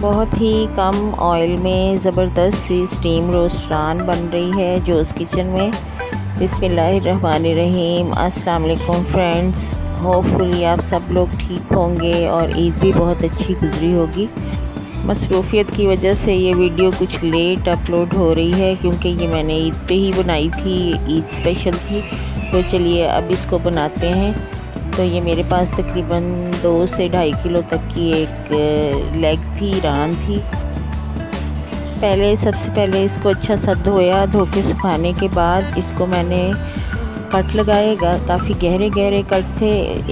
बहुत ही कम ऑयल में ज़बरदस्त सी स्टीम रोस्ट नान बन रही है जोज़ किचन में। बिस्मिल्लाहिर्रहमानिर्रहीम। अस्सलाम वालेकुम फ्रेंड्स, होपफुली आप सब लोग ठीक होंगे और ईद भी बहुत अच्छी गुजरी होगी। मसरूफ़ियत की वजह से ये वीडियो कुछ लेट अपलोड हो रही है क्योंकि ये मैंने ईद पे ही बनाई थी, ईद स्पेशल थी। तो चलिए अब इसको बनाते हैं। तो ये मेरे पास तकरीबन 2 से 2.5 किलो तक की एक लेग थी, रान थी। सबसे पहले इसको अच्छा सा धोया, धो के सुखाने के बाद इसको मैंने कट लगाएगा। काफ़ी गहरे गहरे कट थे।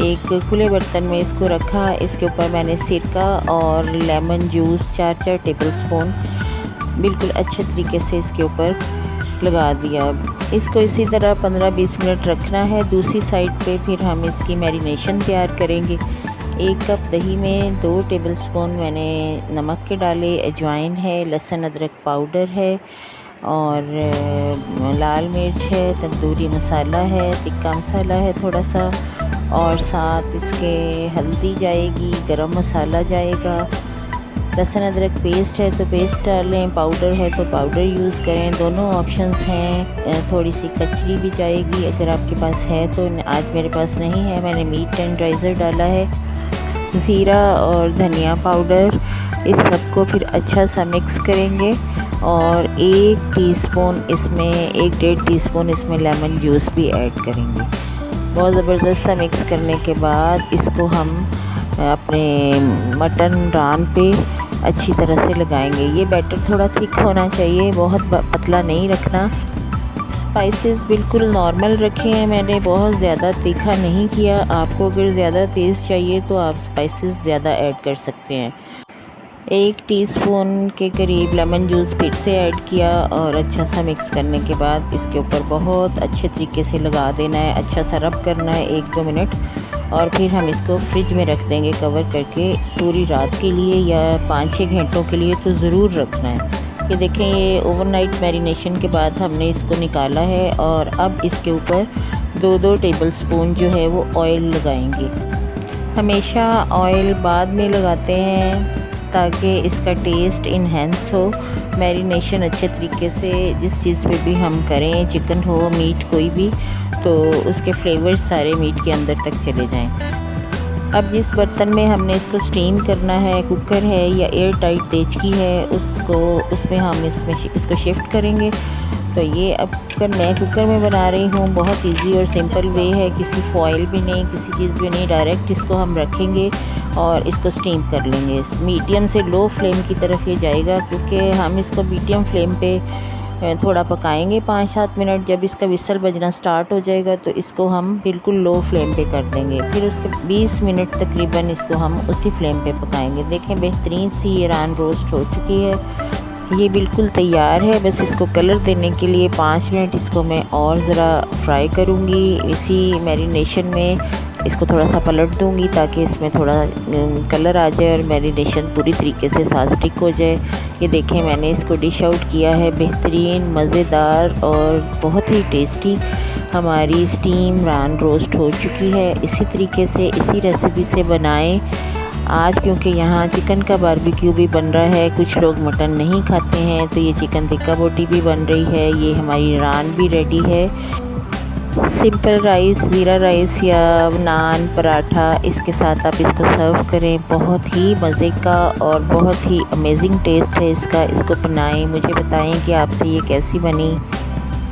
एक खुले बर्तन में इसको रखा, इसके ऊपर मैंने सिरका और लेमन जूस 4-4 टेबल स्पून बिल्कुल अच्छे तरीके से इसके ऊपर लगा दिया। इसको इसी तरह 15-20 मिनट रखना है। दूसरी साइड पे फिर हम इसकी मैरिनेशन तैयार करेंगे। 1 कप दही में 2 टेबल स्पून मैंने नमक के डाले, अजवाइन है, लहसुन अदरक पाउडर है और लाल मिर्च है, तंदूरी मसाला है, टिक्का मसाला है थोड़ा सा, और साथ इसके हल्दी जाएगी, गरम मसाला जाएगा। लहसुन अदरक पेस्ट है तो पेस्ट डालें, पाउडर है तो पाउडर यूज़ करें, दोनों ऑप्शंस हैं। थोड़ी सी कचरी भी जाएगी अगर आपके पास है तो। आज मेरे पास नहीं है, मैंने मीट टेंडराइज़र डाला है, ज़ीरा और धनिया पाउडर। इस सब को फिर अच्छा सा मिक्स करेंगे और 1 टीस्पून इसमें 1-1.5 टीस्पून इसमें लेमन जूस भी ऐड करेंगे। बहुत ज़बरदस्त सा मिक्स करने के बाद इसको हम अपने मटन रान पे अच्छी तरह से लगाएंगे। ये बैटर थोड़ा थिक होना चाहिए, बहुत पतला नहीं रखना। स्पाइसेस बिल्कुल नॉर्मल रखे हैं मैंने, बहुत ज़्यादा तीखा नहीं किया। आपको अगर ज़्यादा तेज़ चाहिए तो आप स्पाइसेस ज़्यादा ऐड कर सकते हैं। 1 टीस्पून के करीब लेमन जूस फिर से ऐड किया और अच्छा सा मिक्स करने के बाद इसके ऊपर बहुत अच्छे तरीके से लगा देना है, अच्छा सा रब करना है 1-2 मिनट और फिर हम इसको फ्रिज में रख देंगे कवर करके पूरी रात के लिए या 5-6 घंटों के लिए तो ज़रूर रखना है। ये देखें, ये ओवरनाइट मैरिनेशन के बाद हमने इसको निकाला है और अब इसके ऊपर 2-2 टेबल स्पून जो है वो ऑयल लगाएंगे। हमेशा ऑयल बाद में लगाते हैं ताकि इसका टेस्ट इन्हेंस हो। मैरिनेशन अच्छे तरीके से जिस चीज़ पे भी हम करें, चिकन हो, मीट कोई भी, तो उसके फ्लेवर्स सारे मीट के अंदर तक चले जाएं। अब जिस बर्तन में हमने इसको स्टीम करना है, कुकर है या एयर टाइट देचकी है, उसमें हम इसको शिफ्ट करेंगे। तो ये अब मैं कुकर में बना रही हूँ। बहुत इजी और सिंपल वे है, किसी फॉइल भी नहीं, किसी चीज़ भी नहीं, डायरेक्ट इसको हम रखेंगे और इसको स्टीम कर लेंगे। मीडियम से लो फ्लेम की तरफ ये जाएगा क्योंकि हम इसको मीडियम फ्लेम पे थोड़ा पकाएंगे 5-7 मिनट। जब इसका विसल बजना स्टार्ट हो जाएगा तो इसको हम बिल्कुल लो फ्लेम पे कर देंगे। फिर उसके 20 मिनट तकरीबन इसको हम उसी फ्लेम पे पकाएंगे। देखें, बेहतरीन सी ये रान रोस्ट हो चुकी है, ये बिल्कुल तैयार है। बस इसको कलर देने के लिए 5 मिनट इसको मैं और ज़रा फ्राई करूँगी। इसी मैरिनेशन में इसको थोड़ा सा पलट दूँगी ताकि इसमें थोड़ा कलर आ जाए और मैरिनेशन पूरी तरीके से साथ स्टिक हो जाए। ये देखें, मैंने इसको डिश आउट किया है। बेहतरीन, मज़ेदार और बहुत ही टेस्टी हमारी स्टीम रान रोस्ट हो चुकी है। इसी तरीके से इसी रेसिपी से बनाएं। आज क्योंकि यहाँ चिकन का बारबेक्यू भी बन रहा है, कुछ लोग मटन नहीं खाते हैं, तो ये चिकन टिक्का बोटी भी बन रही है। ये हमारी रान भी रेडी है। सिंपल राइस, ज़ीरा राइस या नान, पराठा, इसके साथ आप इसको सर्व करें। बहुत ही मज़े का और बहुत ही अमेजिंग टेस्ट है इसका। इसको बनाएं, मुझे बताएं कि आपसे ये कैसी बनी।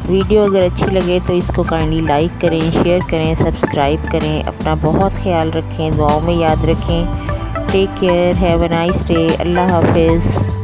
वीडियो अगर अच्छी लगे तो इसको काइंडली लाइक करें, शेयर करें, सब्सक्राइब करें। अपना बहुत ख्याल रखें, दुआओं में याद रखें। Take care, have a nice day. अल्लाह हाफिज़।